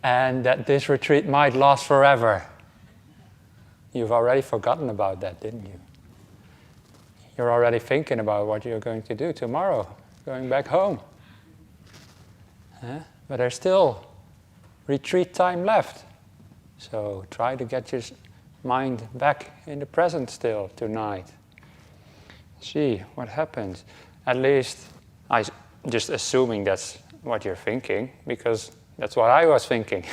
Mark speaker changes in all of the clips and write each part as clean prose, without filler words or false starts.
Speaker 1: and that this retreat might last forever. You've already forgotten about that, didn't you? You're already thinking about what you're going to do tomorrow, going back home. But there's still retreat time left. So try to get your mind back in the present still tonight. See what happens. At least I'm just assuming that's what you're thinking, because that's what I was thinking.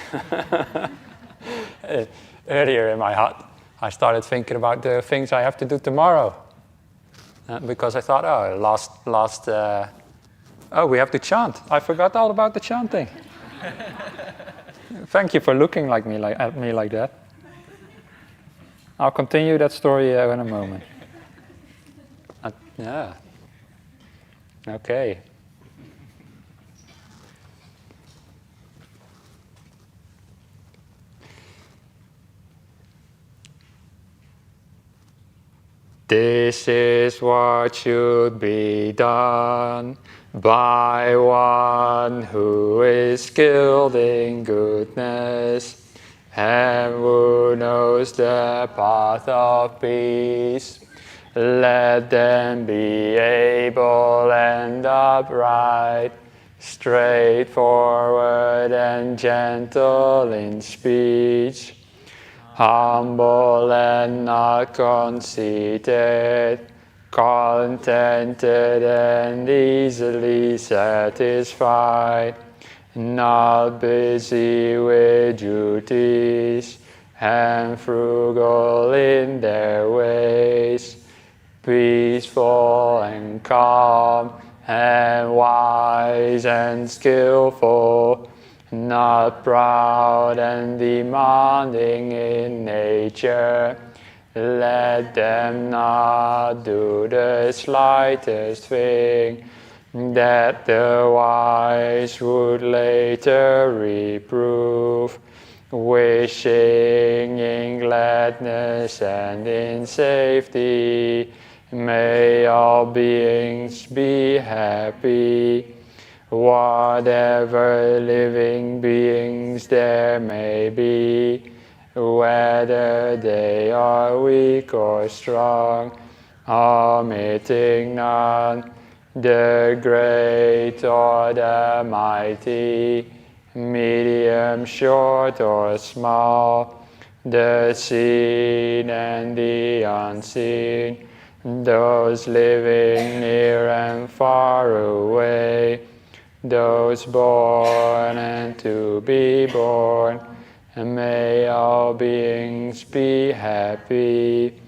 Speaker 1: Earlier in my heart, I started thinking about the things I have to do tomorrow. Because I thought, we have to chant. I forgot all about the chanting. Thank you for looking at me like that. I'll continue that story in a moment. Yeah. Okay. This is what should be done by one who is skilled in goodness and who knows the path of peace. Let them be able and upright, straightforward and gentle in speech, humble and not conceited, contented and easily satisfied, not busy with duties, and frugal in their ways, peaceful and calm, and wise and skillful, not proud and demanding in nature. Let them not do the slightest thing that the wise would later reprove, wishing in gladness and in safety. May all beings be happy. Whatever living beings there may be, whether they are weak or strong, omitting none, the great or the mighty, medium, short or small, the seen and the unseen, those living near and far away, those born and to be born, and may all beings be happy.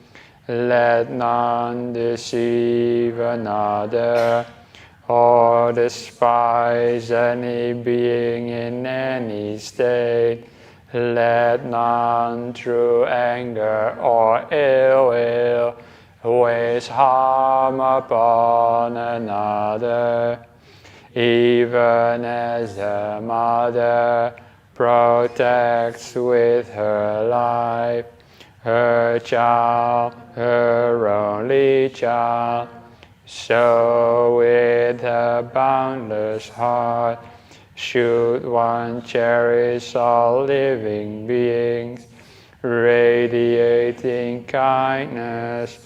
Speaker 1: Let none deceive another, or despise any being in any state. Let none through anger or ill will wish harm upon another. Even as a mother protects with her life her child, her only child, so with her boundless heart should one cherish all living beings, radiating kindness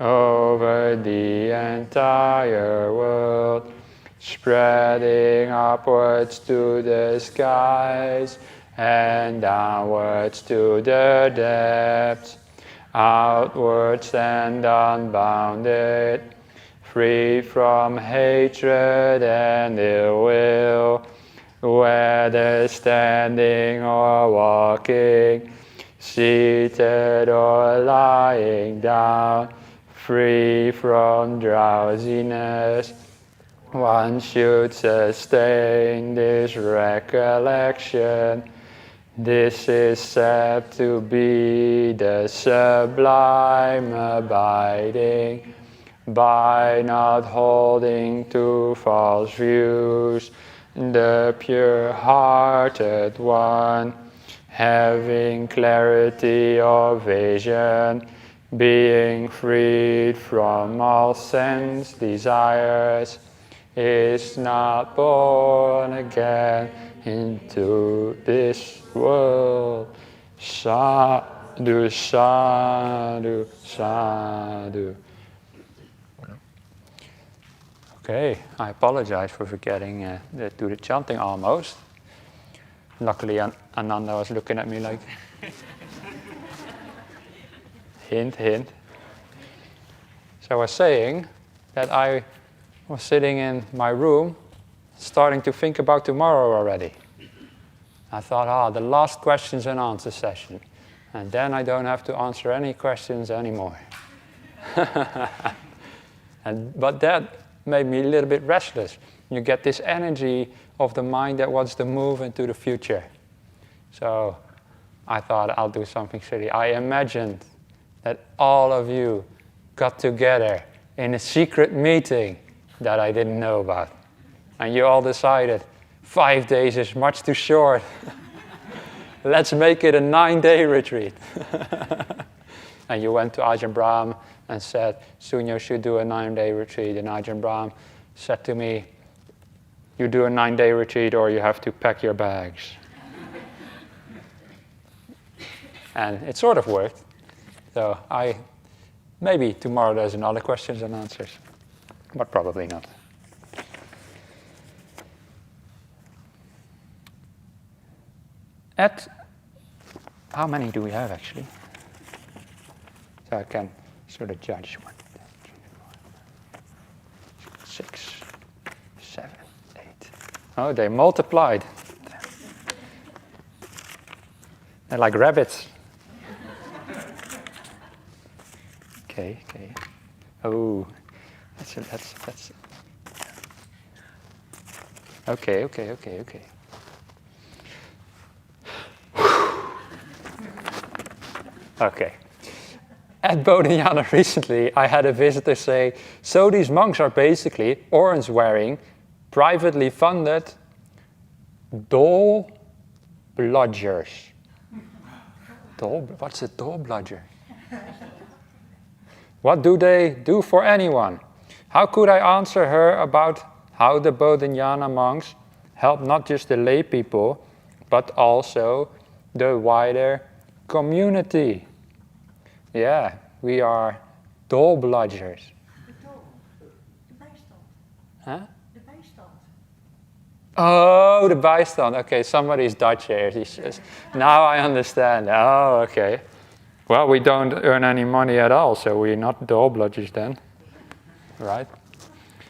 Speaker 1: over the entire world, spreading upwards to the skies and downwards to the depths, outwards and unbounded, free from hatred and ill will, whether standing or walking, seated or lying down, free from drowsiness. One should sustain this recollection. This is said to be the sublime abiding, by not holding to false views, the pure-hearted one, having clarity of vision, being freed from all sense desires, is not born again, into this world. Sadhu, sadhu, sadhu. Okay, I apologize for forgetting to do the chanting almost. Luckily, Ananda was looking at me like, hint, hint. So I was saying that I was sitting in my room, starting to think about tomorrow already. I thought, the last questions and answer session. And then I don't have to answer any questions anymore. But that made me a little bit restless. You get this energy of the mind that wants to move into the future. So I thought I'll do something silly. I imagined that all of you got together in a secret meeting that I didn't know about. And you all decided 5 days is much too short. Let's make it a 9-day retreat. And you went to Ajahn Brahm and said, Sunyo should do a 9-day retreat. And Ajahn Brahm said to me, you do a 9-day retreat or you have to pack your bags. And it sort of worked. So maybe tomorrow there's another questions and answers, but probably not. How many do we have actually? So I can sort of judge. 1, 2, 3, 4, 6, 7, 8. Oh, they multiplied. They're like rabbits. Okay. Oh, that's. Okay. Okay. At Bodhinyana recently, I had a visitor say, so these monks are basically orange-wearing, privately funded doll bludgers. What's a doll bludger? What do they do for anyone? How could I answer her about how the Bodhinyana monks help not just the lay people, but also the wider community? Yeah, we are doll bludgers.
Speaker 2: De bijstand.
Speaker 1: Huh?
Speaker 2: De bijstand.
Speaker 1: Oh, the bystand. Okay, somebody's Dutch here. Now I understand. Oh, okay. Well, we don't earn any money at all, so we're not doll bludgers then. Right?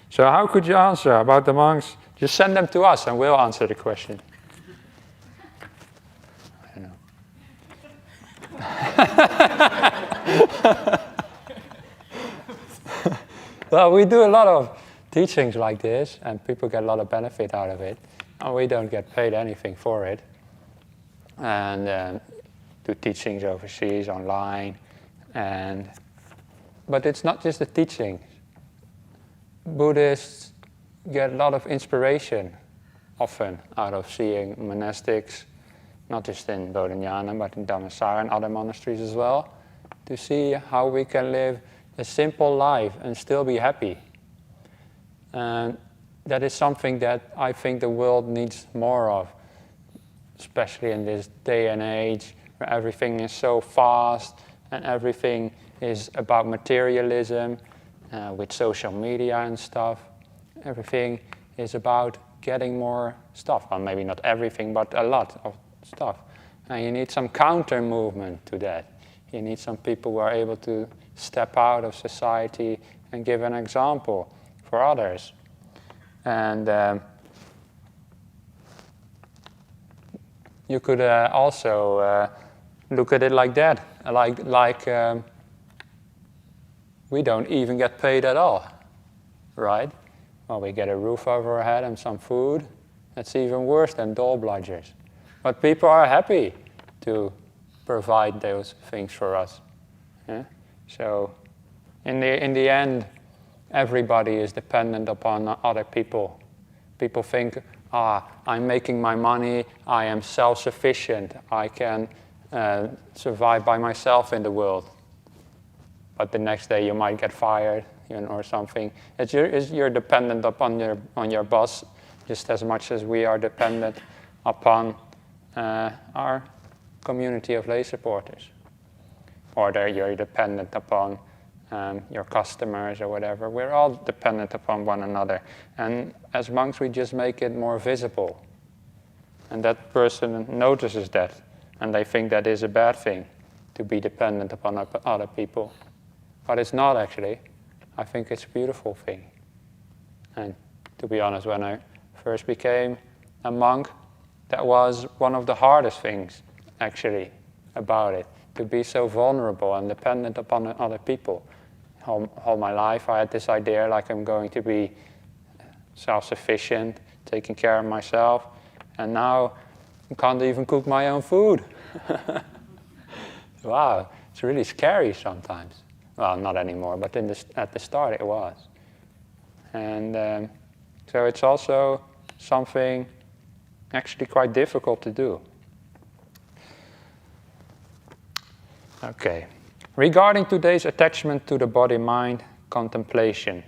Speaker 1: So how could you answer about the monks? Just send them to us and we'll answer the question. I don't know. Well, we do a lot of teachings like this, and people get a lot of benefit out of it, and we don't get paid anything for it. And do teachings overseas, online, but it's not just the teaching. Buddhists get a lot of inspiration, often, out of seeing monastics, not just in Bodhinyana, but in Dhammasara and other monasteries as well, to see how we can live a simple life and still be happy. And that is something that I think the world needs more of, especially in this day and age where everything is so fast and everything is about materialism with social media and stuff. Everything is about getting more stuff. Well, maybe not everything, but a lot of stuff. And you need some counter movement to that. You need some people who are able to step out of society and give an example for others. And you could also look at it like that, like we don't even get paid at all, right? Well, we get a roof over our head and some food. That's even worse than doll bludgers. But people are happy to provide those things for us. Yeah? So in the end, everybody is dependent upon other people. People think, I'm making my money, I am self-sufficient, I can survive by myself in the world. But the next day you might get fired, or something. You're dependent upon your boss just as much as we are dependent upon our community of lay supporters. Or you're dependent upon your customers or whatever. We're all dependent upon one another. And as monks, we just make it more visible. And that person notices that. And they think that is a bad thing, to be dependent upon other people. But it's not actually. I think it's a beautiful thing. And to be honest, when I first became a monk, that was one of the hardest things, actually, about it. To be so vulnerable and dependent upon other people. All my life I had this idea like I'm going to be self-sufficient, taking care of myself, and now I can't even cook my own food. Wow, it's really scary sometimes. Well, not anymore, but at the start it was. And so it's also something actually quite difficult to do. Okay. Regarding today's attachment to the body-mind contemplation,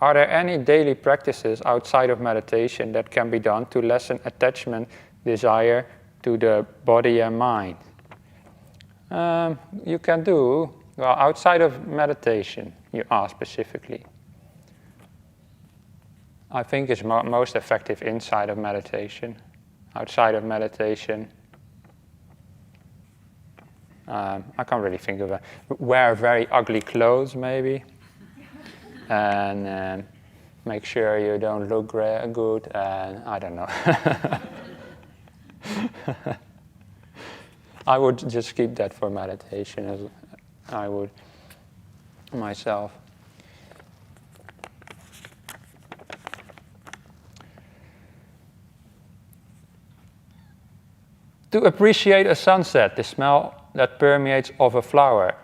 Speaker 1: are there any daily practices outside of meditation that can be done to lessen attachment, desire to the body and mind? You can do, well, outside of meditation, you ask specifically. I think it's most effective inside of meditation. Outside of meditation, I can't really think of it. Wear very ugly clothes, maybe. And make sure you don't look good. And I don't know. I would just keep that for meditation, as I would myself. To appreciate a sunset, the smell that permeates of a flower,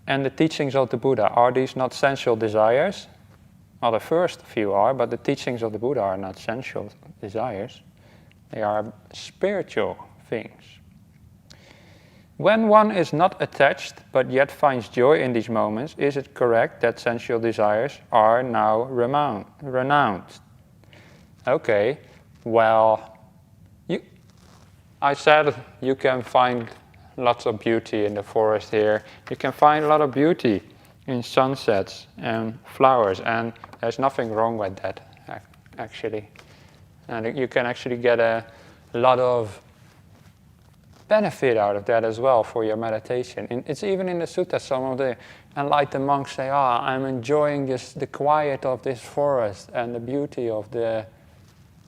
Speaker 1: and the teachings of the Buddha, are these not sensual desires? Well, the first few are, but the teachings of the Buddha are not sensual desires. They are spiritual things. When one is not attached, but yet finds joy in these moments, is it correct that sensual desires are now renounced? Okay, well, I said you can find lots of beauty in the forest here. You can find a lot of beauty in sunsets and flowers, and there's nothing wrong with that, actually. And you can actually get a lot of benefit out of that as well for your meditation. And it's even in the sutta, some of the enlightened monks say, I'm enjoying the quiet of this forest and the beauty of the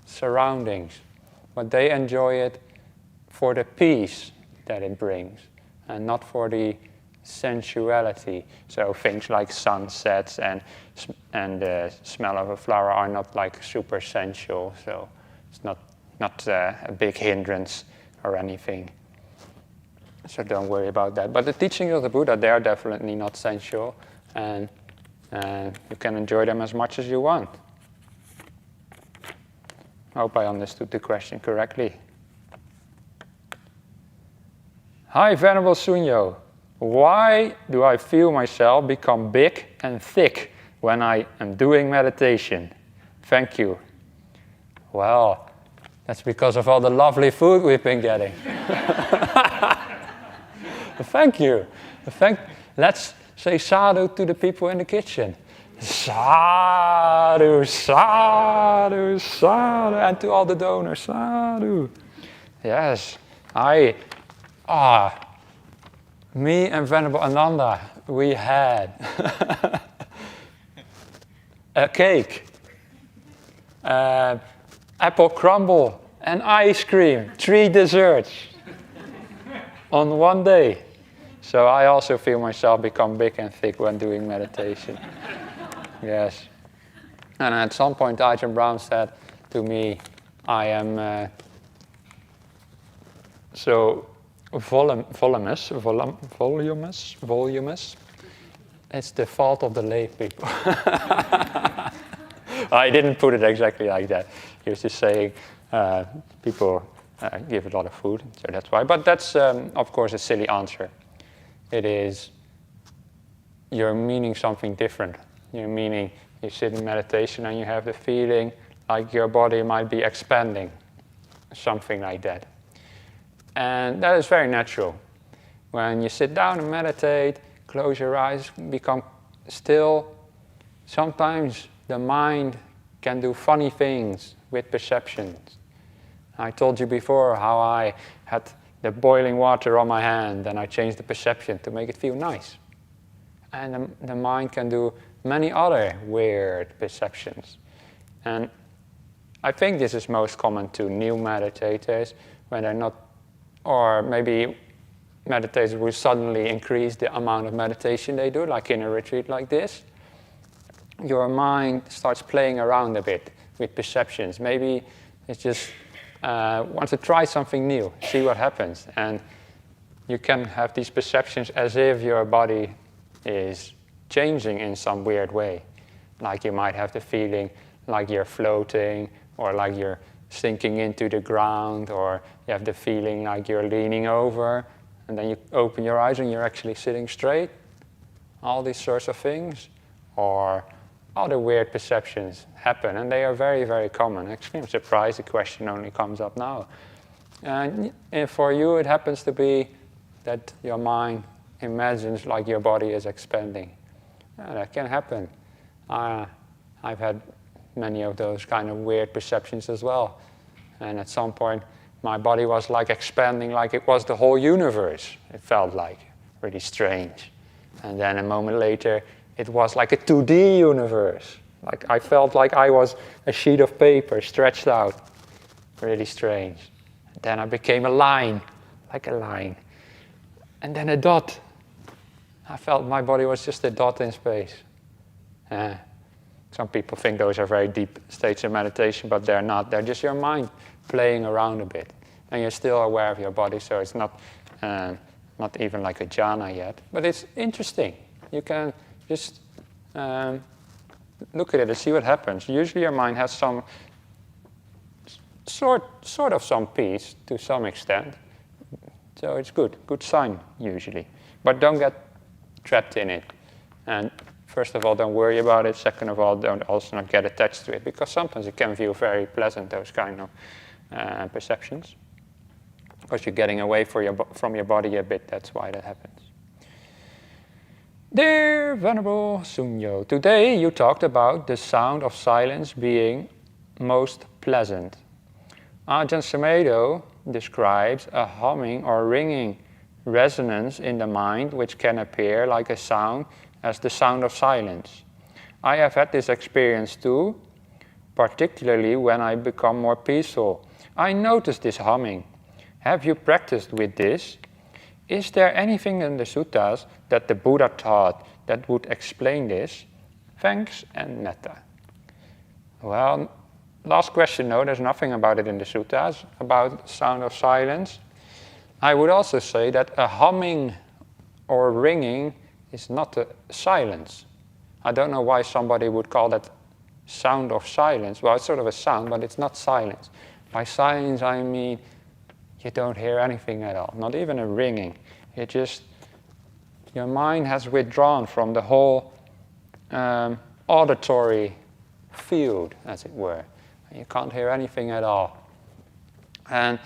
Speaker 1: surroundings. But they enjoy it for the peace that it brings, and not for the sensuality. So things like sunsets and the smell of a flower are not like super sensual. So it's not a big hindrance or anything. So don't worry about that. But the teachings of the Buddha, they are definitely not sensual, and you can enjoy them as much as you want. I hope I understood the question correctly. Hi, Venerable Sunyo. Why do I feel myself become big and thick when I am doing meditation? Thank you. Well, that's because of all the lovely food we've been getting. Thank you. Let's say sadhu to the people in the kitchen. Sadhu, sadhu, sadhu. And to all the donors, sadhu. Yes, me and Venerable Ananda, we had a cake, apple crumble, and ice cream, 3 desserts on one day. So I also feel myself become big and thick when doing meditation. Yes. And at some point, Ajahn Brahm said to me, I am so voluminous. It's the fault of the lay people. I didn't put it exactly like that. He was just saying people give a lot of food, so that's why. But that's, of course, a silly answer. It is, you're meaning something different. You're meaning you sit in meditation and you have the feeling like your body might be expanding. something like that. And that is very natural. When you sit down and meditate, close your eyes, become still, sometimes the mind can do funny things with perceptions. I told you before how I had the boiling water on my hand and I changed the perception to make it feel nice. And the mind can do many other weird perceptions. And I think this is most common to new meditators when they're not, or maybe meditators will suddenly increase the amount of meditation they do, like in a retreat like this. Your mind starts playing around a bit with perceptions. Maybe it's just want to try something new, see what happens. And you can have these perceptions as if your body is changing in some weird way. Like you might have the feeling like you're floating, or like you're sinking into the ground, or you have the feeling like you're leaning over, and then you open your eyes and you're actually sitting straight. All these sorts of things, or other weird perceptions happen, and they are very, very common. Actually, I'm surprised the question only comes up now. And for you, it happens to be that your mind imagines like your body is expanding. Yeah, that can happen. I've had many of those kind of weird perceptions as well. And at some point, my body was like expanding like it was the whole universe. It felt like really strange. And then a moment later, it was like a 2D universe. Like I felt like I was a sheet of paper stretched out. Really strange. Then I became a line, like a line. And then a dot. I felt my body was just a dot in space. Some people think those are very deep states of meditation, but they're not. They're just your mind playing around a bit. And you're still aware of your body, so it's not even like a jhana yet. But it's interesting. You can just look at it and see what happens. Usually your mind has some sort of some peace to some extent. So it's good sign usually. But don't get trapped in it. And first of all, don't worry about it. Second of all, don't also not get attached to it, because sometimes it can feel very pleasant, those kind of perceptions. Because you're getting away from your body a bit, that's why that happens. Dear Venerable Sunyo, today you talked about the sound of silence being most pleasant. Ajahn Sumedho describes a humming or ringing resonance in the mind which can appear like a sound as the sound of silence. I have had this experience too, particularly when I become more peaceful. I notice this humming. Have you practiced with this? Is there anything in the suttas that the Buddha taught that would explain this? Thanks and metta. Well, last question, no, there's nothing about it in the suttas, about the sound of silence. I would also say that a humming or ringing is not a silence. I don't know why somebody would call that sound of silence. Well, it's sort of a sound, but it's not silence. By silence, I mean you don't hear anything at all, not even a ringing. Your mind has withdrawn from the whole auditory field, as it were. You can't hear anything at all. And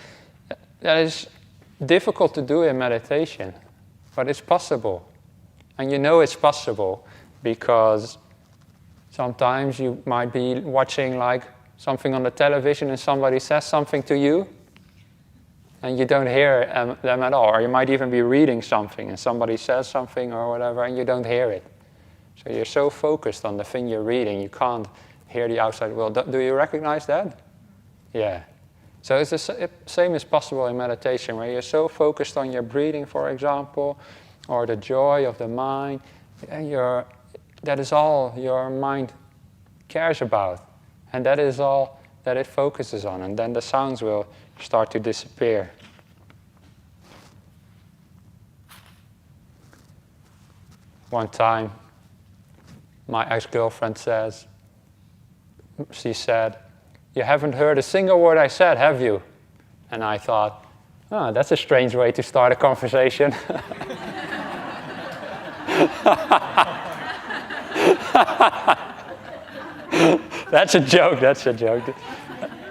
Speaker 1: that is difficult to do in meditation, but it's possible. And you know it's possible because sometimes you might be watching like something on the television and somebody says something to you and you don't hear them at all. Or you might even be reading something and somebody says something or whatever and you don't hear it. So you're so focused on the thing you're reading, you can't hear the outside world. Do you recognize that? Yeah. So it's the same is possible in meditation, where you're so focused on your breathing, for example, or the joy of the mind, and that is all your mind cares about. And that is all that it focuses on. And then the sounds will start to disappear. One time, my ex-girlfriend she said, "You haven't heard a single word I said, have you?" And I thought, oh, that's a strange way to start a conversation. That's a joke.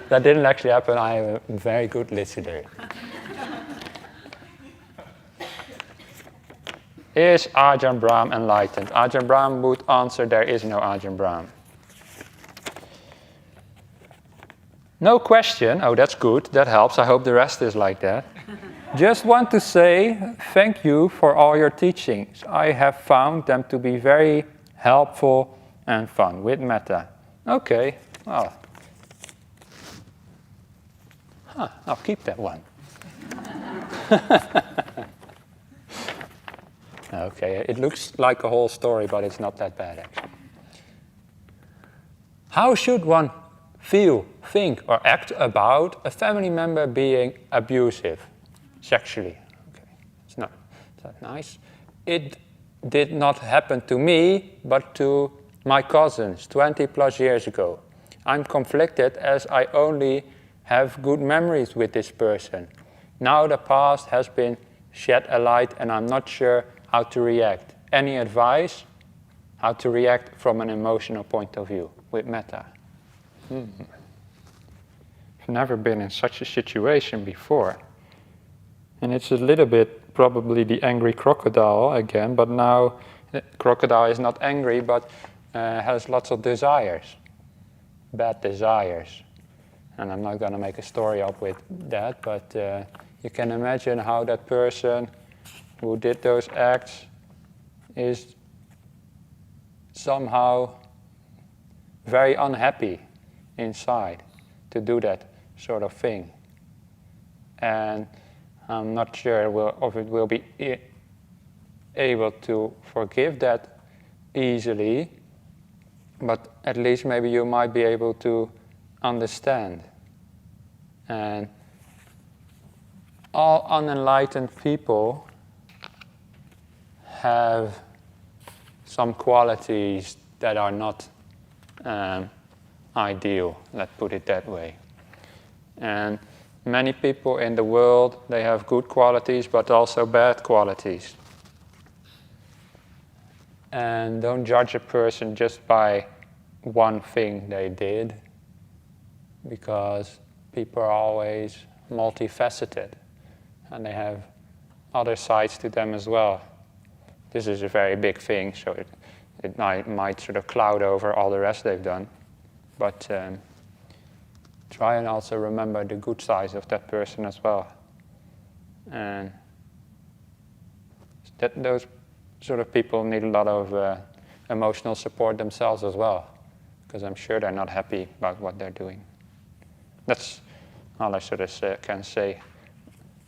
Speaker 1: That didn't actually happen. I am a very good listener. Is Ajahn Brahm enlightened? Ajahn Brahm would answer, there is no Ajahn Brahm. No question. Oh, that's good. That helps. I hope the rest is like that. Just want to say thank you for all your teachings. I have found them to be very helpful and fun with metta. Okay, well, I'll keep that one. Okay, it looks like a whole story, but it's not that bad actually. How should one feel, think, or act about a family member being abusive sexually? Okay, it's not that nice. It did not happen to me, but to my cousins 20 plus years ago. I'm conflicted as I only have good memories with this person. Now the past has been shed a light and I'm not sure how to react. Any advice? How to react from an emotional point of view with metta? I've never been in such a situation before. And it's a little bit probably the angry crocodile again, but now the crocodile is not angry, but has lots of desires, bad desires. And I'm not going to make a story up with that, but you can imagine how that person who did those acts is somehow very unhappy inside to do that sort of thing. And I'm not sure if it will be able to forgive that easily, but at least maybe you might be able to understand. And all unenlightened people have some qualities that are not ideal, let's put it that way. And many people in the world, they have good qualities but also bad qualities. And don't judge a person just by one thing they did, because people are always multifaceted and they have other sides to them as well. This is a very big thing, so it might sort of cloud over all the rest they've done. But try and also remember the good sides of that person as well. And those sort of people need a lot of emotional support themselves as well, because I'm sure they're not happy about what they're doing. That's all I sort of can say.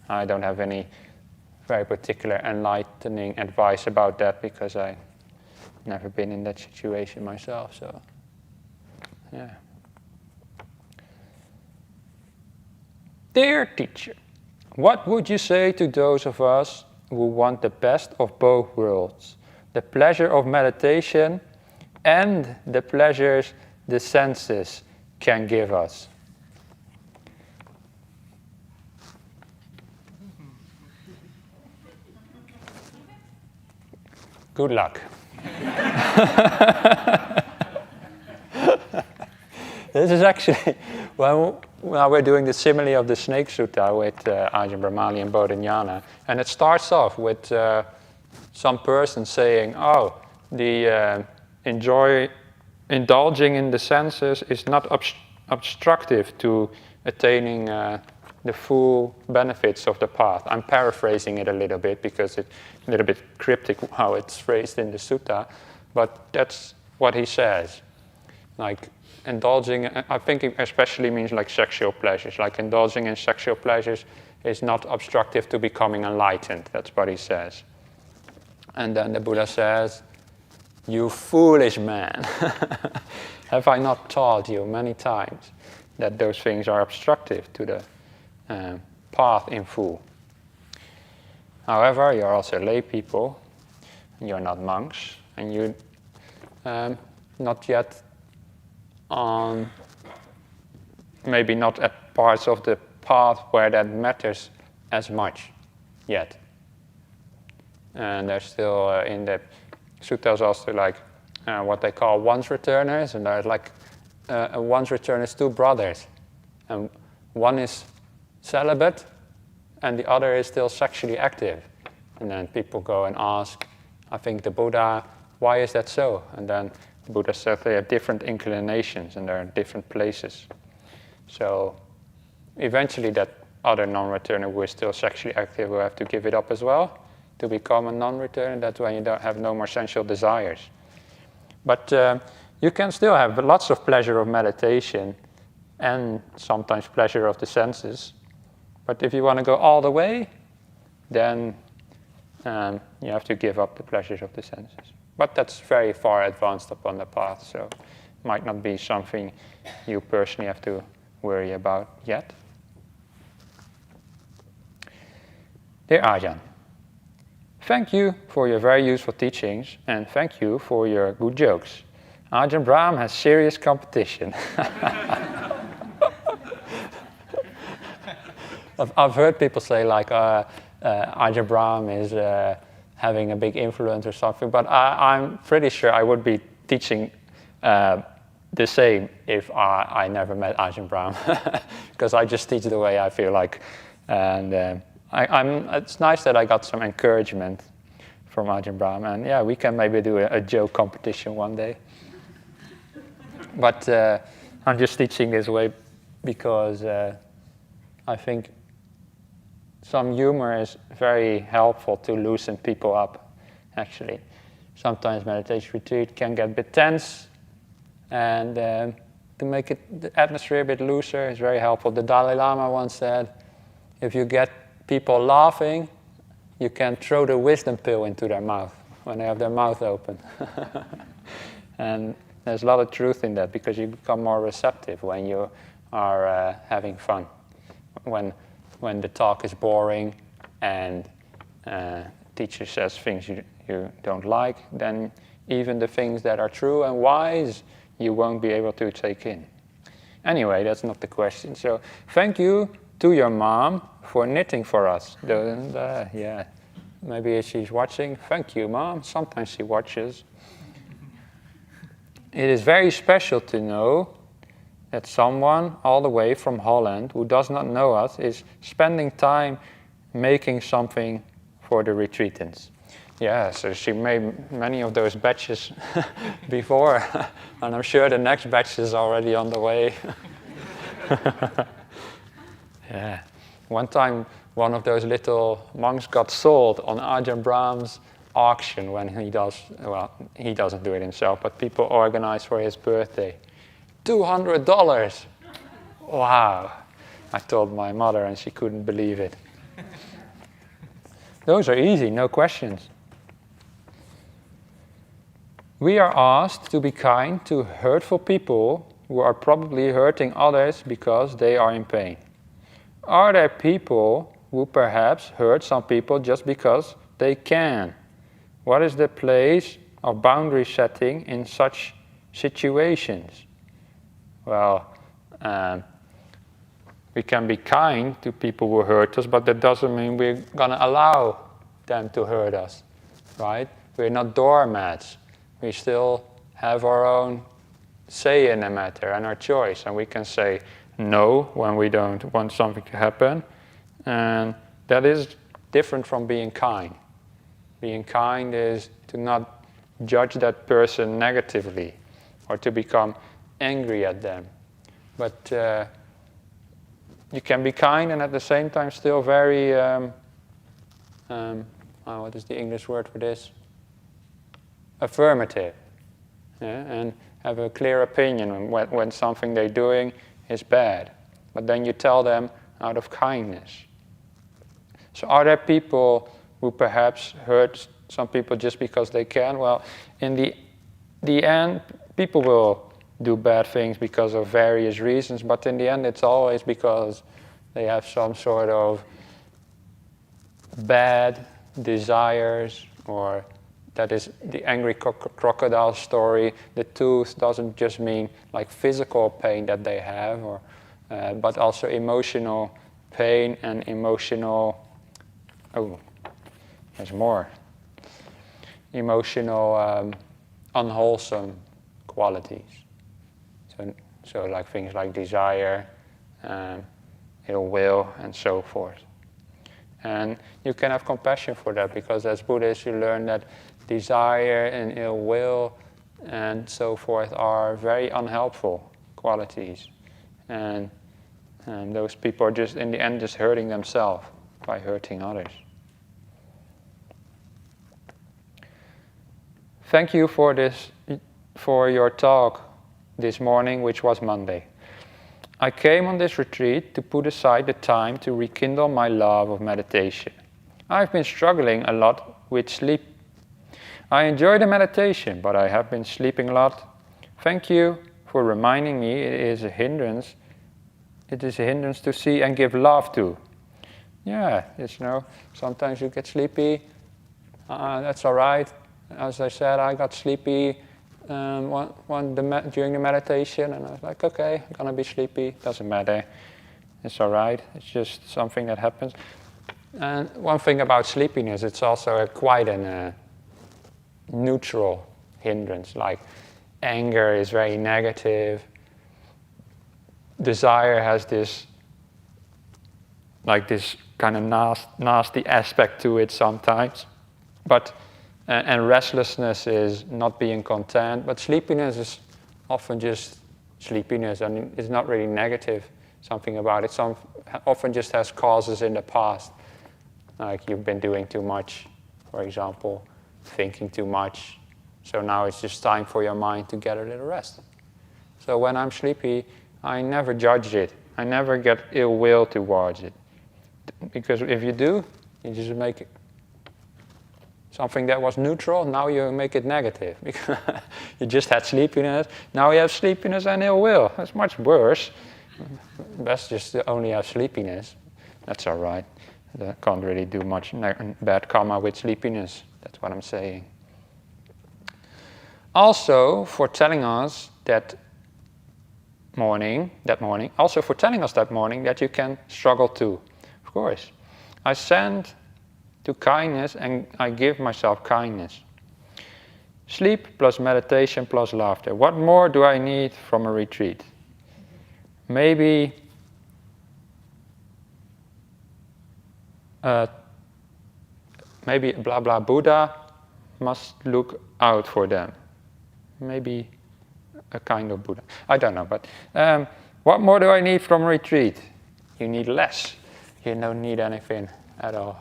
Speaker 1: I don't have any very particular enlightening advice about that, because I've never been in that situation myself, so yeah. Dear teacher, what would you say to those of us who want the best of both worlds? The pleasure of meditation and the pleasures the senses can give us. Good luck. This is actually, well, we're doing the simile of the Snake Sutta with Ajahn Brahmali and Bodhinyana, and it starts off with some person saying, oh, the indulging in the senses is not obstructive to attaining the full benefits of the path. I'm paraphrasing it a little bit because it's a little bit cryptic how it's phrased in the sutta, but that's what he says. Like indulging, I think it especially means like sexual pleasures. Like indulging in sexual pleasures is not obstructive to becoming enlightened. That's what he says. And then the Buddha says, you foolish man, have I not taught you many times that those things are obstructive to the path in full? However, you're also lay people, and you're not monks, and you not yet on, maybe not at parts of the path where that matters as much yet. And there's still in the suttas also like what they call once returners, and there's like once returners, two brothers. And one is celibate, and the other is still sexually active. And then people go and ask, I think the Buddha, why is that so? And then the Buddha said they have different inclinations and they're in different places. So eventually that other non-returner who is still sexually active will have to give it up as well to become a non-returner. That's when you don't have no more sensual desires. But you can still have lots of pleasure of meditation and sometimes pleasure of the senses. But if you want to go all the way, then you have to give up the pleasures of the senses. But that's very far advanced upon the path, so it might not be something you personally have to worry about yet. Dear Ajahn, thank you for your very useful teachings, and thank you for your good jokes. Ajahn Brahm has serious competition. I've heard people say like Ajahn Brahm is having a big influence or something, but I'm pretty sure I would be teaching the same if I never met Ajahn Brahm, because I just teach the way I feel like. And it's nice that I got some encouragement from Ajahn Brahm, and yeah, we can maybe do a joke competition one day. But I'm just teaching this way because I think some humor is very helpful to loosen people up, actually. Sometimes meditation retreat can get a bit tense, and to make the atmosphere a bit looser is very helpful. The Dalai Lama once said, if you get people laughing, you can throw the wisdom pill into their mouth when they have their mouth open. And there's a lot of truth in that, because you become more receptive when you are having fun. When the talk is boring and teacher says things you don't like, then even the things that are true and wise, you won't be able to take in. Anyway, that's not the question. So thank you to your mom for knitting for us. Yeah, maybe she's watching. Thank you, Mom. Sometimes she watches. It is very special to know that someone all the way from Holland who does not know us is spending time making something for the retreatants. Yeah, so she made many of those batches before, and I'm sure the next batch is already on the way. Yeah. One time, one of those little monks got sold on Ajahn Brahm's auction when he doesn't do it himself, but people organize for his birthday. $200! Wow! I told my mother and she couldn't believe it. Those are easy, no questions. We are asked to be kind to hurtful people who are probably hurting others because they are in pain. Are there people who perhaps hurt some people just because they can? What is the place of boundary setting in such situations? Well, we can be kind to people who hurt us, but that doesn't mean we're going to allow them to hurt us, right? We're not doormats. We still have our own say in the matter and our choice, and we can say no when we don't want something to happen, and that is different from being kind. Being kind is to not judge that person negatively or to become angry at them. But you can be kind and at the same time still very, what is the English word for this? Affirmative. Yeah? And have a clear opinion when something they're doing is bad. But then you tell them out of kindness. So are there people who perhaps hurt some people just because they can? Well, in the end, people will do bad things because of various reasons, but in the end it's always because they have some sort of bad desires, or that is the angry crocodile story. The tooth doesn't just mean like physical pain that they have, or but also emotional pain and emotional, there's more, emotional unwholesome qualities. So like things like desire, ill will, and so forth. And you can have compassion for that, because as Buddhists you learn that desire and ill will and so forth are very unhelpful qualities. And those people are just, in the end, just hurting themselves by hurting others. Thank you for your talk this morning, which was Monday. I came on this retreat to put aside the time to rekindle my love of meditation. I've been struggling a lot with sleep. I enjoy the meditation, but I have been sleeping a lot. Thank you for reminding me it is a hindrance. It is a hindrance to see and give love to. Yeah, sometimes you get sleepy. That's all right. As I said, I got sleepy during the meditation, and I was like, okay, I'm gonna be sleepy. Doesn't matter. It's all right. It's just something that happens. And one thing about sleepiness, it's also quite a neutral hindrance. Like anger is very negative. Desire has this kind of nasty aspect to it sometimes. And restlessness is not being content. But sleepiness is often just sleepiness, and it's not really negative, something about it. Often just has causes in the past. Like you've been doing too much, for example, thinking too much. So now it's just time for your mind to get a little rest. So when I'm sleepy, I never judge it. I never get ill will towards it. Because if you do, you just make it something that was neutral, now you make it negative. You just had sleepiness, now you have sleepiness and ill will. That's much worse. Best just to only have sleepiness. That's all right. I can't really do much bad karma with sleepiness. That's what I'm saying. Also, for telling us that morning that you can struggle too. Of course. I send to kindness, and I give myself kindness. Sleep plus meditation plus laughter. What more do I need from a retreat? Maybe blah blah Buddha must look out for them. Maybe a kind of Buddha. I don't know, but what more do I need from a retreat? You need less. You don't need anything at all.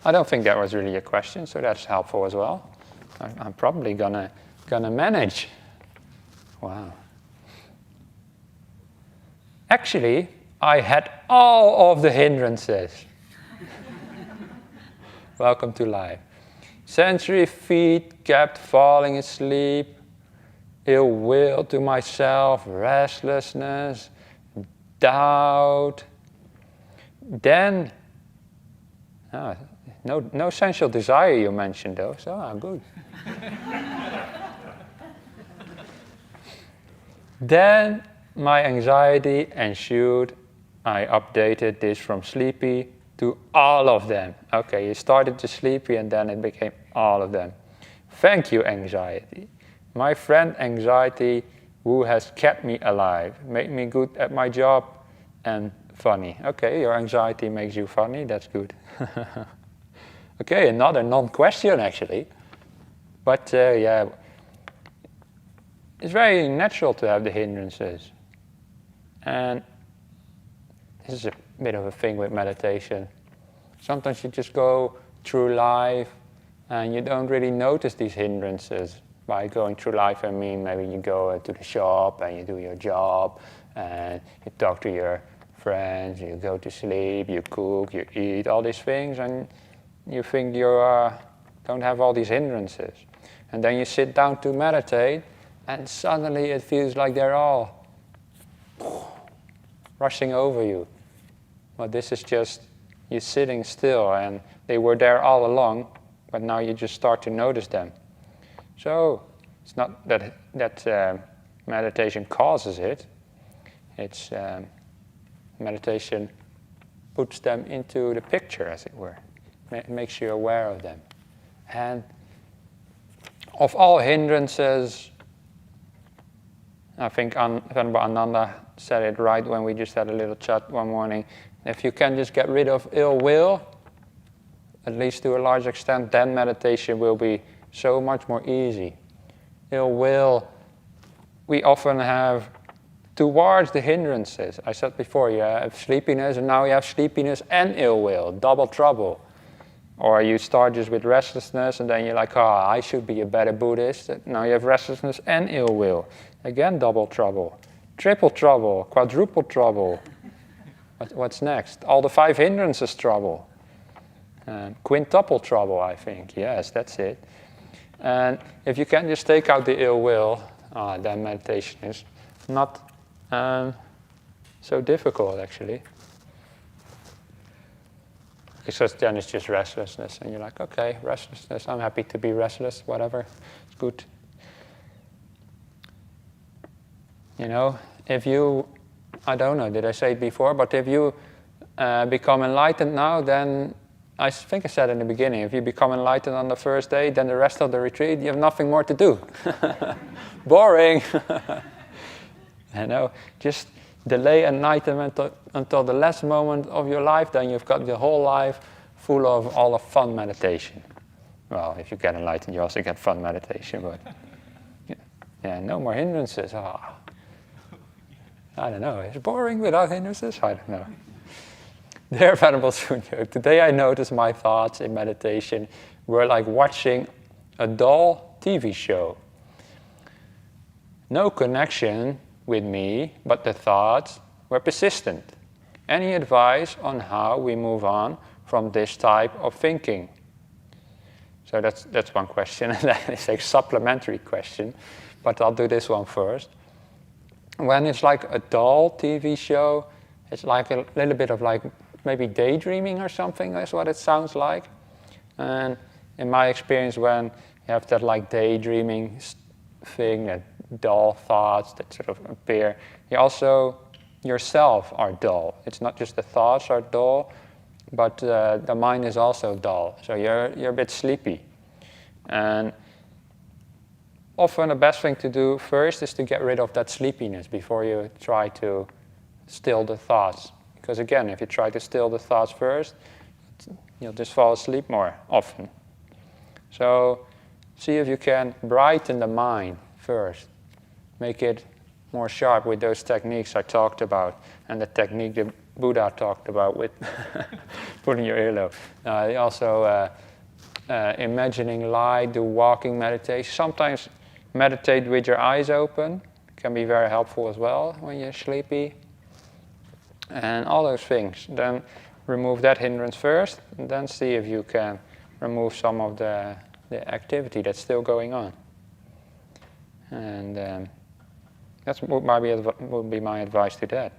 Speaker 1: I don't think that was really a question, so that's helpful as well. I'm probably gonna manage. Wow. Actually, I had all of the hindrances. Welcome to life. Sensory feet kept falling asleep, ill will to myself, restlessness, doubt. Then, no sensual desire you mentioned though, so good. Then my anxiety ensued. I updated this from sleepy to all of them. Okay, you started to sleepy and then it became all of them. Thank you, anxiety. My friend anxiety, who has kept me alive, made me good at my job and funny. Okay, your anxiety makes you funny, that's good. Okay, another non-question actually. But yeah, it's very natural to have the hindrances. And this is a bit of a thing with meditation. Sometimes you just go through life and you don't really notice these hindrances. By going through life, I mean maybe you go to the shop and you do your job and you talk to your friends, you go to sleep, you cook, you eat, all these things, and you think you don't have all these hindrances. And then you sit down to meditate and suddenly it feels like they're all rushing over you. But this is just you sitting still, and they were there all along, but now you just start to notice them. So it's not that meditation causes it. It's meditation puts them into the picture, as it were. It makes you aware of them. And of all hindrances, I think Venerable Ananda said it right when we just had a little chat one morning. If you can just get rid of ill will, at least to a large extent, then meditation will be so much more easy. Ill will, we often have towards the hindrances. I said before, you have sleepiness, and now you have sleepiness and ill will, double trouble. Or you start just with restlessness, and then you're like, I should be a better Buddhist. Now you have restlessness and ill will. Again, double trouble. Triple trouble, quadruple trouble. What's next? All the 5 hindrances trouble. Quintuple trouble, I think. Yes, that's it. And if you can just take out the ill will, then meditation is not so difficult, actually. Because then it's just restlessness, and you're like, okay, restlessness, I'm happy to be restless, whatever, it's good. You know, if you, I don't know, did I say it before, but if you become enlightened now, then, I think I said in the beginning, if you become enlightened on the first day, then the rest of the retreat, you have nothing more to do. Boring. You know, just delay enlightenment until the last moment of your life, then you've got your whole life full of all of fun meditation. Well, if you get enlightened, you also get fun meditation, but yeah, no more hindrances. I don't know, it's boring without hindrances? I don't know. Dear Venerable Sunyo, today I noticed my thoughts in meditation were like watching a dull TV show. No connection with me, but the thoughts were persistent. Any advice on how we move on from this type of thinking? So that's one question, and then it's a supplementary question, but I'll do this one first. When it's like a dull TV show, it's like a little bit of like maybe daydreaming or something, is what it sounds like. And in my experience, when you have that like daydreaming thing, that dull thoughts that sort of appear, you also yourself are dull. It's not just the thoughts are dull, but the mind is also dull. So you're a bit sleepy. And often the best thing to do first is to get rid of that sleepiness before you try to still the thoughts. Because again, if you try to still the thoughts first, you'll just fall asleep more often. So see if you can brighten the mind first. Make it more sharp with those techniques I talked about, and the technique the Buddha talked about with putting your earlobe. Also imagining light, do walking meditation. Sometimes meditate with your eyes open. Can be very helpful as well when you're sleepy. And all those things. Then remove that hindrance first, and then see if you can remove some of the activity that's still going on. And that's would be my advice to that.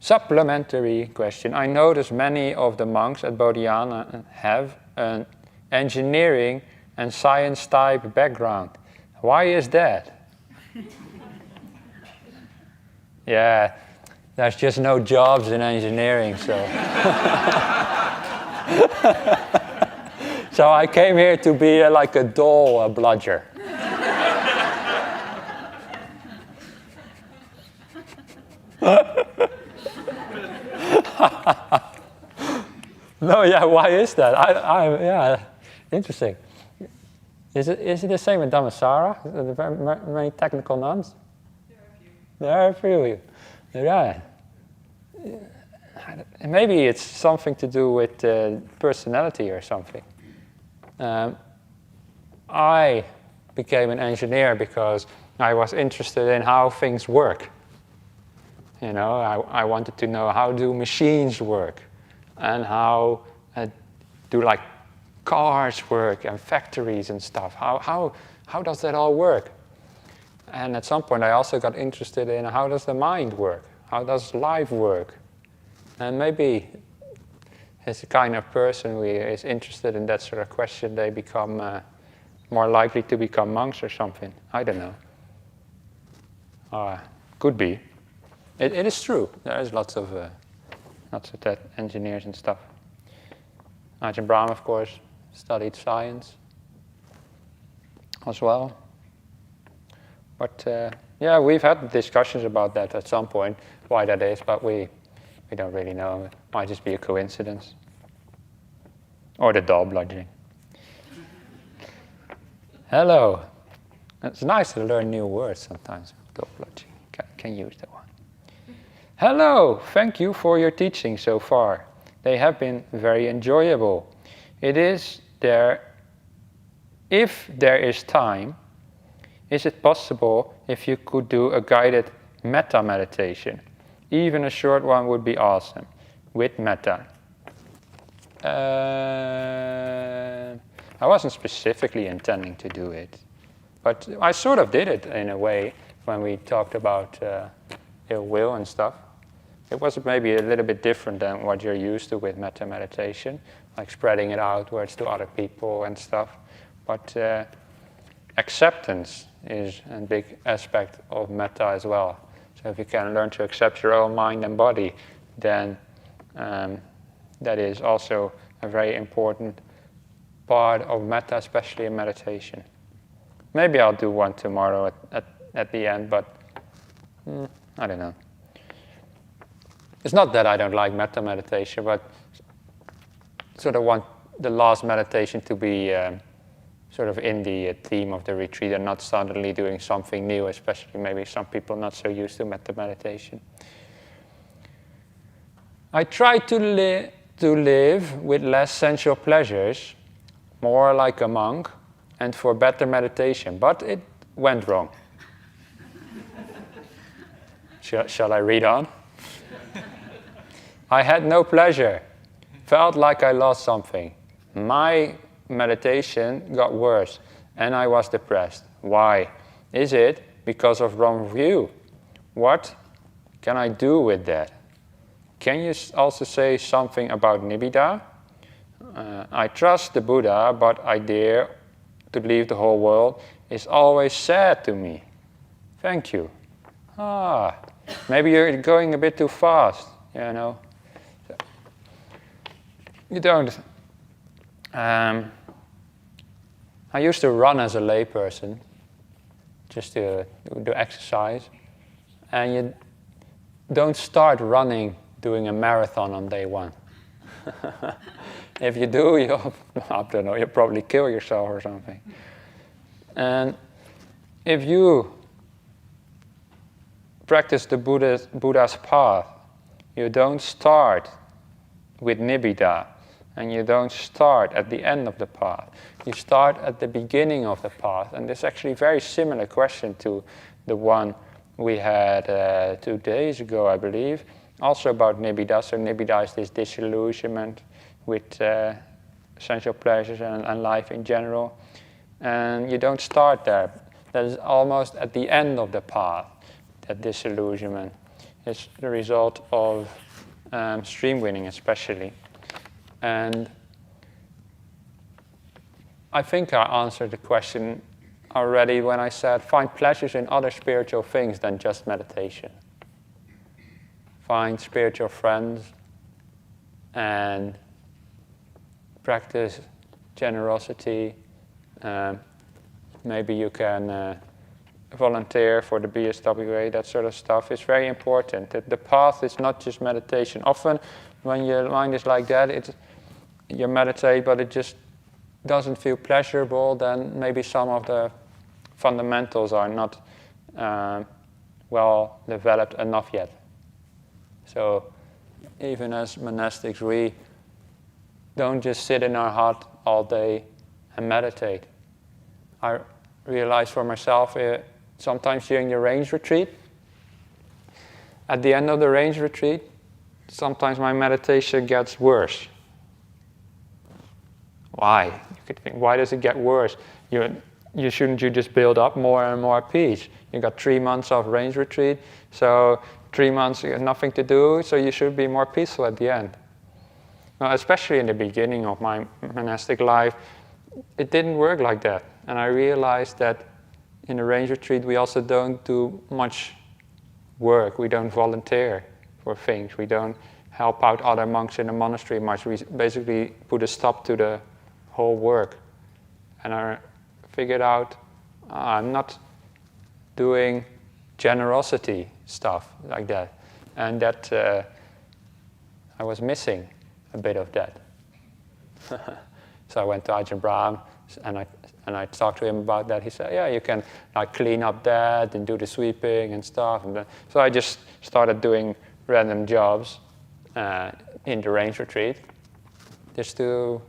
Speaker 1: Supplementary question. I notice many of the monks at Bodhiana have an engineering and science type background. Why is that? Yeah, there's just no jobs in engineering, so. So I came here to be like a dull bludger. No, yeah, why is that? Yeah, interesting. Is it the same with Dhammasara? Are there many technical nuns? There are a few. Yeah. Maybe it's something to do with personality or something. I became an engineer because I was interested in how things work. You know, I wanted to know how do machines work, and how do like cars work and factories and stuff. How does that all work? And at some point I also got interested in how does the mind work? How does life work? And maybe as a kind of person who is interested in that sort of question, they become more likely to become monks or something. I don't know. Could be. It is true. There is lots of that engineers and stuff. Ajahn Brahm, of course, studied science as well. But yeah, we've had discussions about that at some point, why that is, but we don't really know. It might just be a coincidence. Or the doll bludgeoning. Hello. It's nice to learn new words sometimes. Doll bludgeoning. Can use that one. Hello. Thank you for your teaching so far. They have been very enjoyable. If there is time, is it possible if you could do a guided metta meditation? Even a short one would be awesome, with metta. I wasn't specifically intending to do it, but I sort of did it in a way when we talked about ill will and stuff. It was maybe a little bit different than what you're used to with metta meditation, like spreading it outwards to other people and stuff. But acceptance is a big aspect of metta as well. So if you can learn to accept your own mind and body, then that is also a very important part of metta, especially in meditation. Maybe I'll do one tomorrow at the end, but I don't know. It's not that I don't like metta meditation, but sort of want the last meditation to be sort of in the theme of the retreat and not suddenly doing something new, especially maybe some people not so used to metta meditation. I try to live with less sensual pleasures, more like a monk, and for better meditation, but it went wrong. Shall I read on? I had no pleasure, felt like I lost something. My meditation got worse, and I was depressed. Why? Is it because of wrong view? What can I do with that? Can you also say something about nibbida? I trust the Buddha, but idea to leave the whole world is always sad to me. Thank you. Maybe you're going a bit too fast, you know. You don't. I used to run as a layperson, just to do exercise, and you don't start running doing a marathon on day one. If you do, I don't know, you'll probably kill yourself or something. And if you practice the Buddha's path, you don't start with nibbida, and you don't start at the end of the path. You start at the beginning of the path. And this is actually a very similar question to the one we had 2 days ago, I believe, also about nibbida. So nibbida is this disillusionment with sensual pleasures and life in general. And you don't start there. That is almost at the end of the path, that disillusionment. It's the result of stream winning especially. And I think I answered the question already when I said find pleasures in other spiritual things than just meditation. Find spiritual friends and practice generosity. Maybe you can volunteer for the BSWA, that sort of stuff. It's very important. The path is not just meditation. Often when your mind is like that, you meditate, but it just doesn't feel pleasurable, then maybe some of the fundamentals are not well developed enough yet. So even as monastics, we don't just sit in our hut all day and meditate. I realized for myself, sometimes during the range retreat, at the end of the range retreat, sometimes my meditation gets worse. Why? You could think, why does it get worse? You shouldn't you just build up more and more peace? You got 3 months of range retreat, so 3 months you have nothing to do, so you should be more peaceful at the end. Well, especially in the beginning of my monastic life, it didn't work like that. And I realized that in a range retreat we also don't do much work. We don't volunteer for things. We don't help out other monks in the monastery much. We basically put a stop to the whole work. And I figured out I'm not doing generosity stuff like that. And that I was missing a bit of that. So I went to Ajahn Brahm and I talked to him about that. He said, yeah, you can like clean up that and do the sweeping and stuff. And so I just started doing random jobs in the range retreat just to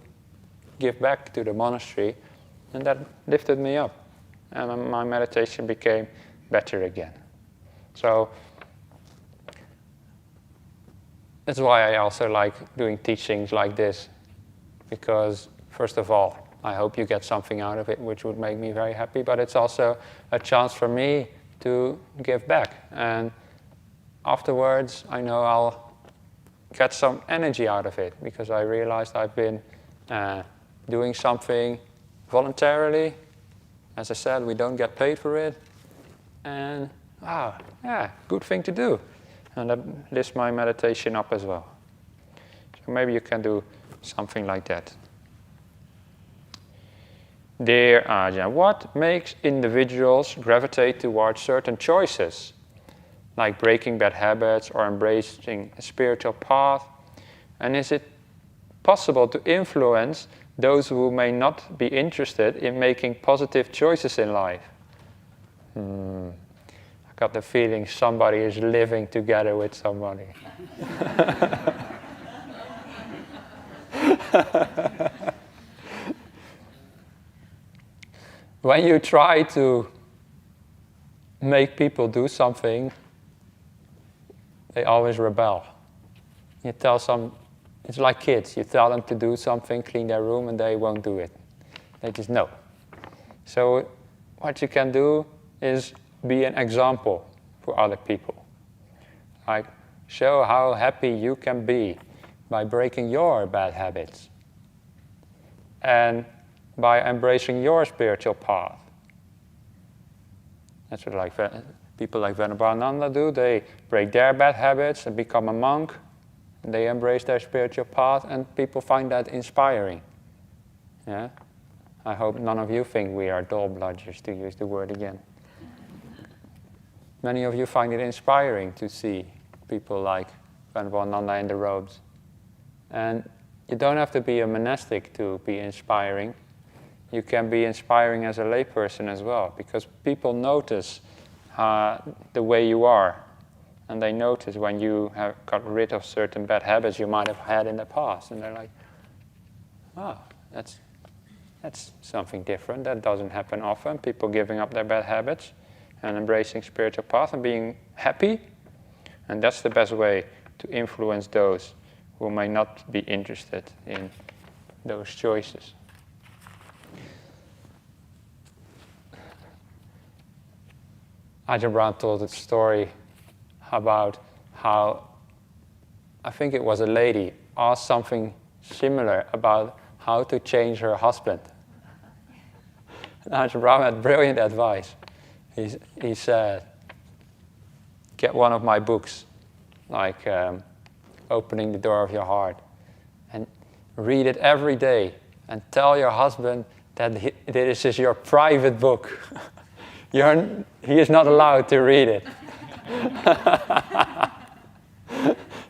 Speaker 1: give back to the monastery, and that lifted me up. And my meditation became better again. So that's why I also like doing teachings like this, because first of all, I hope you get something out of it, which would make me very happy, but it's also a chance for me to give back. And afterwards, I know I'll get some energy out of it, because I realized I've been doing something voluntarily. As I said, we don't get paid for it. And, yeah, good thing to do. And that lifts my meditation up as well. So maybe you can do something like that. Dear Ajahn, what makes individuals gravitate towards certain choices, like breaking bad habits or embracing a spiritual path? And is it possible to influence those who may not be interested in making positive choices in life? I got the feeling somebody is living together with somebody. When you try to make people do something, they always rebel. You tell some, it's like kids. You tell them to do something, clean their room, and they won't do it. They just no. So what you can do is be an example for other people. Like, show how happy you can be by breaking your bad habits and by embracing your spiritual path. That's what people like Venerable Ananda do. They break their bad habits and become a monk. And they embrace their spiritual path, and people find that inspiring. Yeah? I hope none of you think we are dull bludgers, to use the word again. Many of you find it inspiring to see people like Venerable Ananda in the robes. And you don't have to be a monastic to be inspiring. You can be inspiring as a layperson as well, because people notice the way you are. And they notice when you have got rid of certain bad habits you might have had in the past. And they're like, oh, that's something different. That doesn't happen often. People giving up their bad habits and embracing spiritual path and being happy. And that's the best way to influence those who may not be interested in those choices. Ajahn Brahm told a story about how, I think it was a lady, asked something similar about how to change her husband. And Ajahn Brahm had brilliant advice. He said, get one of my books, like Opening the Door of Your Heart, and read it every day, and tell your husband that this is your private book. He is not allowed to read it.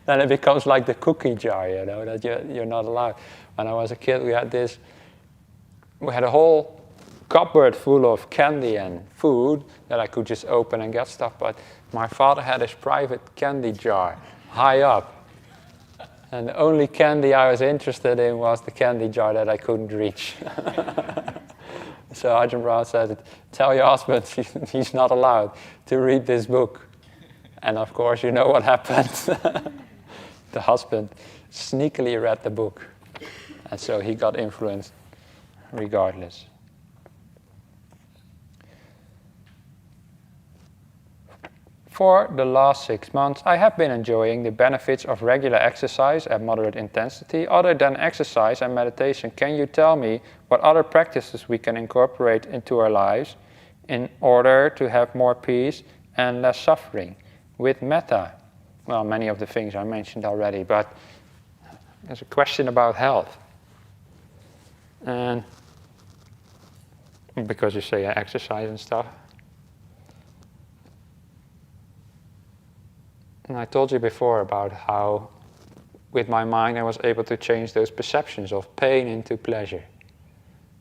Speaker 1: Then it becomes like the cookie jar, that you're not allowed. When I was a kid, we had a whole cupboard full of candy and food that I could just open and get stuff, but my father had his private candy jar high up. And the only candy I was interested in was the candy jar that I couldn't reach. So Ajahn Brahm said, tell your husband he's not allowed to read this book. And of course, you know what happened. The husband sneakily read the book. And so he got influenced regardless. For the last 6 months, I have been enjoying the benefits of regular exercise at moderate intensity. Other than exercise and meditation, can you tell me what other practices we can incorporate into our lives in order to have more peace and less suffering with metta? Well, many of the things I mentioned already, but there's a question about health. And because you say exercise and stuff. And I told you before about how with my mind I was able to change those perceptions of pain into pleasure.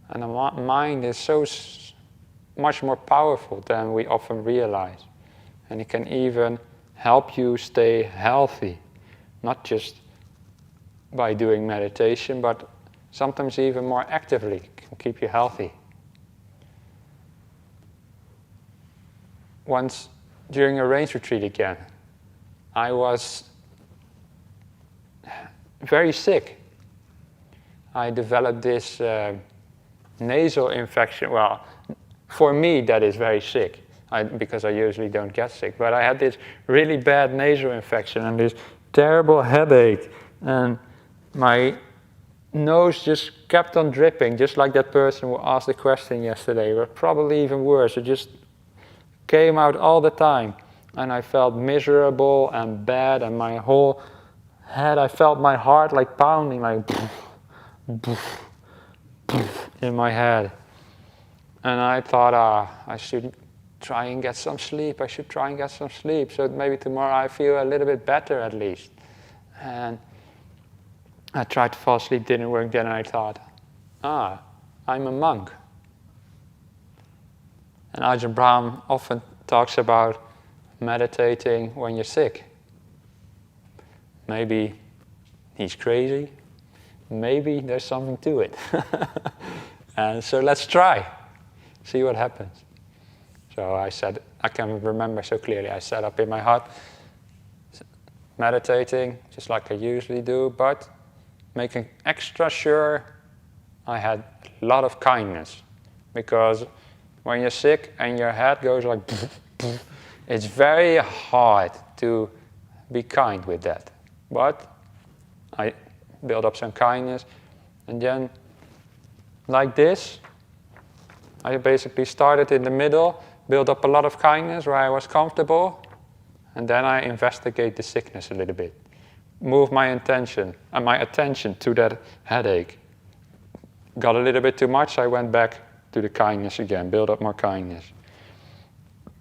Speaker 1: And the mind is so much more powerful than we often realize. And it can even help you stay healthy, not just by doing meditation, but sometimes even more actively can keep you healthy. Once during a rains retreat again, I was very sick. I developed this nasal infection. Well, for me that is very sick, because I usually don't get sick. But I had this really bad nasal infection and this terrible headache, and my nose just kept on dripping, just like that person who asked the question yesterday, but probably even worse. It just came out all the time, and I felt miserable and bad, and my whole head, I felt my heart like pounding, like in my head. And I thought, I should try and get some sleep. I should try and get some sleep, so maybe tomorrow I feel a little bit better at least. And I tried to fall asleep, didn't work. Then I thought, I'm a monk. And Ajahn Brahm often talks about meditating when you're sick. Maybe he's crazy. Maybe there's something to it. And so let's try. See what happens. So I said, I can remember so clearly, I sat up in my hut, meditating, just like I usually do, but making extra sure I had a lot of kindness. Because when you're sick and your head goes like, it's very hard to be kind with that. But I built up some kindness, and then like this, I basically started in the middle, built up a lot of kindness where I was comfortable, and then I investigate the sickness a little bit. Move my attention to that headache. Got a little bit too much, I went back to the kindness again, build up more kindness.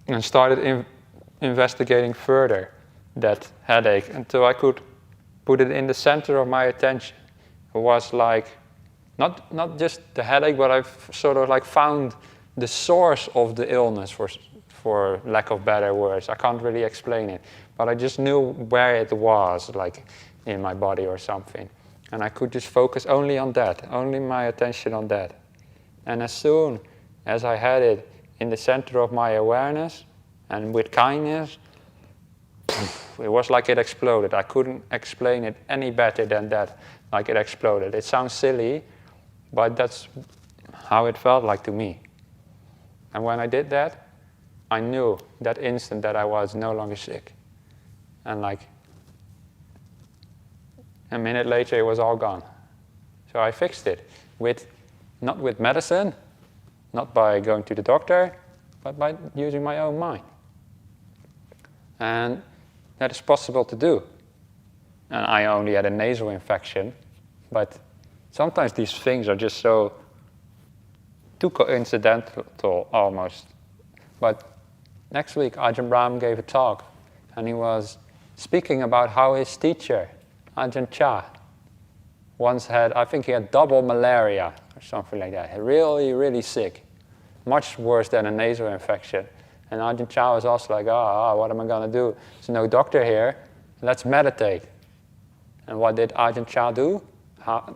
Speaker 1: And started investigating further that headache until I could put it in the center of my attention. It was like, not just the headache, but I've sort of like found the source of the illness, for lack of better words. I can't really explain it, but I just knew where it was, like in my body or something. And I could just focus only on that, only my attention on that. And as soon as I had it in the center of my awareness, and with kindness, it was like it exploded. I couldn't explain it any better than that, like it exploded. It sounds silly, but that's how it felt like to me. And when I did that, I knew that instant that I was no longer sick. And like a minute later, it was all gone. So I fixed it, not with medicine, not by going to the doctor, but by using my own mind. And that is possible to do. And I only had a nasal infection, but sometimes these things are just so too coincidental almost. But next week Ajahn Brahm gave a talk, and he was speaking about how his teacher, Ajahn Chah, once had, I think he had double malaria or something like that. Really, really sick. Much worse than a nasal infection. And Ajahn Chah was also like, what am I going to do? There's no doctor here. Let's meditate. And what did Ajahn Chah do?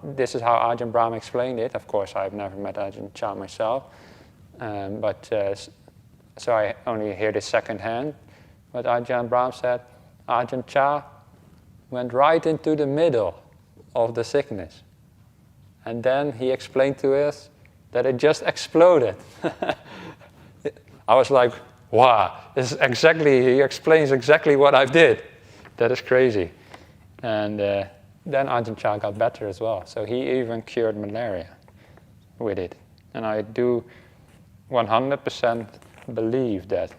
Speaker 1: This is how Ajahn Brahm explained it. Of course, I've never met Ajahn Chah myself. So I only hear this secondhand. But Ajahn Brahm said, Ajahn Chah went right into the middle of the sickness. And then he explained to us that it just exploded. I was like, wow, he explains exactly what I did. That is crazy. And then Ajahn Chah got better as well. So he even cured malaria with it. And I do 100% believe that,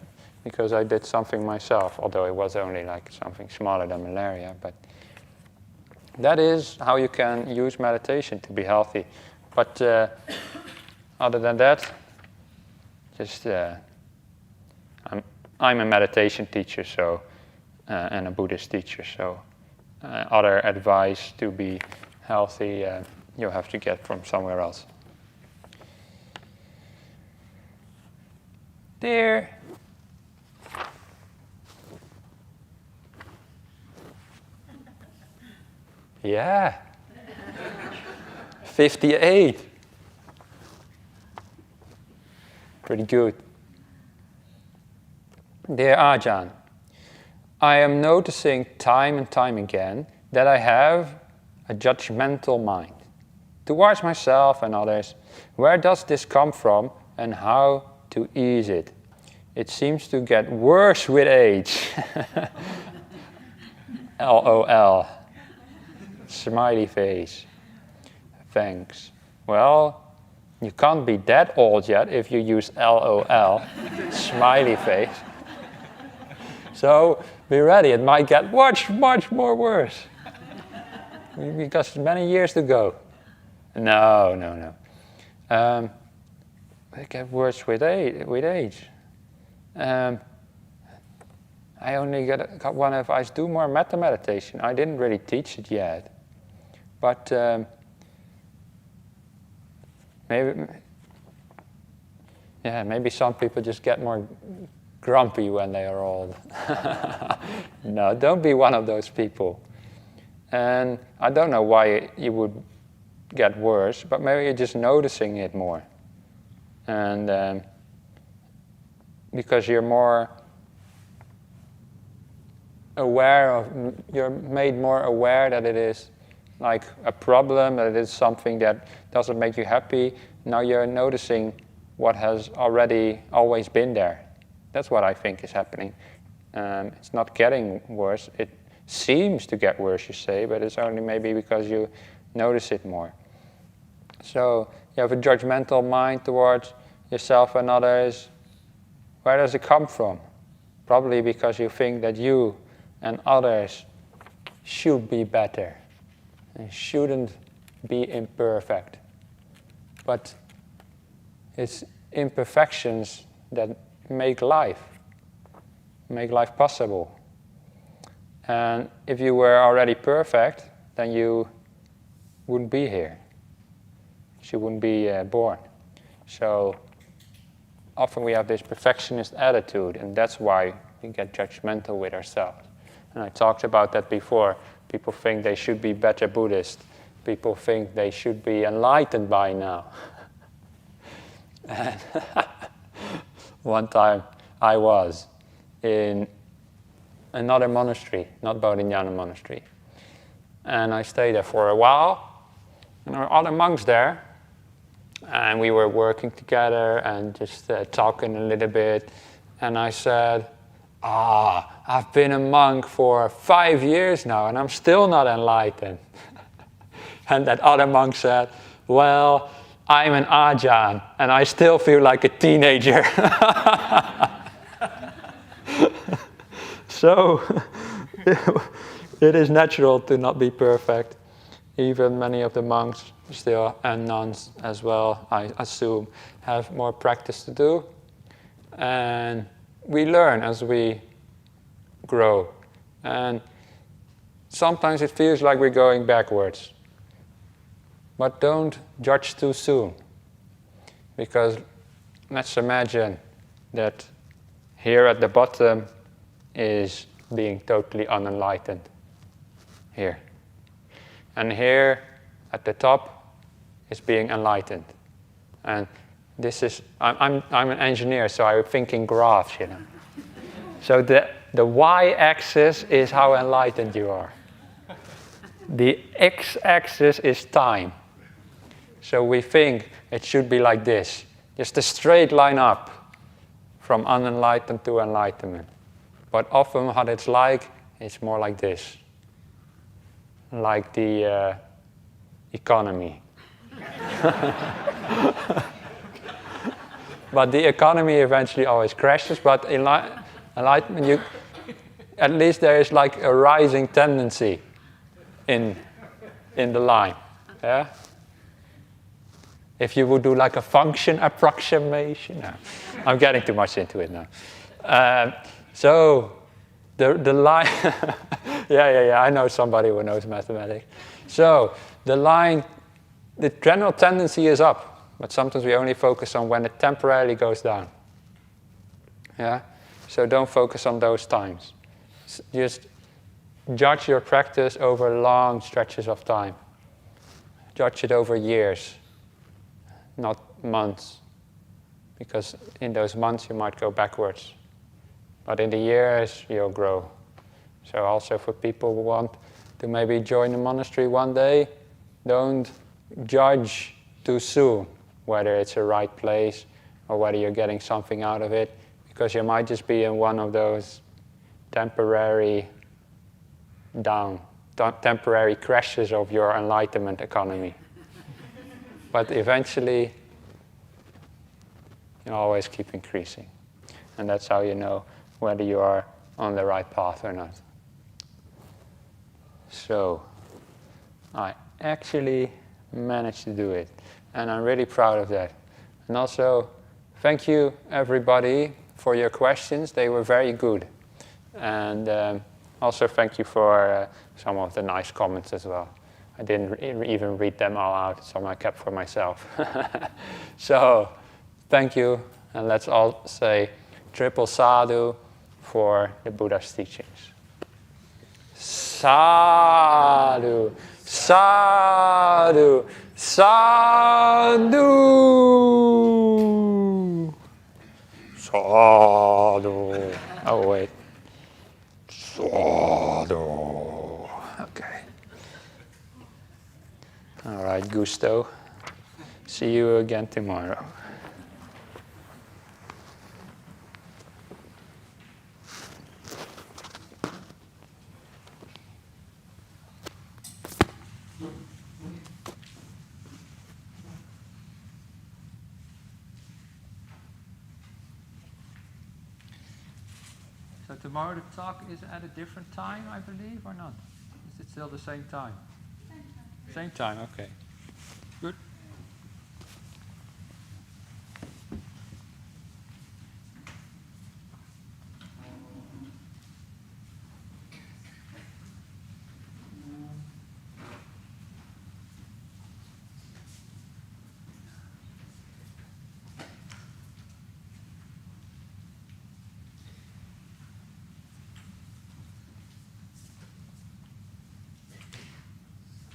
Speaker 1: because I did something myself, although it was only like something smaller than malaria. But that is how you can use meditation to be healthy. But other than that, just I'm a meditation teacher, so and a Buddhist teacher. So other advice to be healthy, you have to get from somewhere else. There. Yeah. 58. Pretty good. Dear Ajahn, I am noticing time and time again that I have a judgmental mind towards myself and others. Where does this come from and how to ease it? It seems to get worse with age. LOL. Smiley face. Thanks. Well, you can't be that old yet if you use LOL. Smiley face. So be ready, it might get much, much more worse. Because many years to go. No. It gets worse with age. I only got one advice: do more metta meditation. I didn't really teach it yet, but maybe some people just get more grumpy when they are old. No, don't be one of those people. And I don't know why you would get worse, but maybe you're just noticing it more. And because you're more aware you're made more aware that it is like a problem, that it is something that doesn't make you happy. Now you're noticing what has already always been there. That's what I think is happening. It's not getting worse. It seems to get worse, you say, but it's only maybe because you notice it more. So you have a judgmental mind towards yourself and others. Where does it come from? Probably because you think that you and others should be better and shouldn't be imperfect. But it's imperfections that make life possible. And if you were already perfect, then you wouldn't be here. You wouldn't be born. So often we have this perfectionist attitude, and that's why we get judgmental with ourselves. And I talked about that before. People think they should be better Buddhists. People think they should be enlightened by now. And one time I was in another monastery, not Bodhinyana monastery. And I stayed there for a while. And there were other monks there. And we were working together and just talking a little bit. And I said, I've been a monk for 5 years now and I'm still not enlightened. And that other monk said, well, I'm an Ajahn and I still feel like a teenager. So it is natural to not be perfect. Even many of the monks still, and nuns as well, I assume, have more practice to do. And we learn as we grow. And sometimes it feels like we're going backwards. But don't judge too soon. Because let's imagine that here at the bottom is being totally unenlightened. Here. And here at the top is being enlightened. And this is, I'm an engineer, so I think in graphs, you know. So the y-axis is how enlightened you are. The x-axis is time. So we think it should be like this. Just a straight line up from unenlightened to enlightenment. But often what it's more like this. Like the economy. But the economy eventually always crashes, but enlightenment, at least there is like a rising tendency in the line. Yeah? If you would do like a function approximation. No, I'm getting too much into it now. So the line, yeah, I know somebody who knows mathematics. So the general tendency is up, but sometimes we only focus on when it temporarily goes down. Yeah, so don't focus on those times. Just judge your practice over long stretches of time. Judge it over years, not months, because in those months you might go backwards. But in the years, you'll grow. So also for people who want to maybe join a monastery one day, don't judge too soon whether it's a right place or whether you're getting something out of it, because you might just be in one of those temporary crashes of your enlightenment economy. But eventually, you always keep increasing. And that's how you know whether you are on the right path or not. So, I actually managed to do it. And I'm really proud of that. And also, thank you everybody for your questions. They were very good. And also thank you for some of the nice comments as well. I didn't even read them all out, some I kept for myself. So, thank you. And let's all say triple sadhu for the Buddha's teachings. Sadhu, sadhu, sadhu, sadhu. Oh, wait. Sadhu. Okay. All right, Gusto. See you again tomorrow. So tomorrow the talk is at a different time, I believe, or not? Is it still the same time? Same time, okay. Good.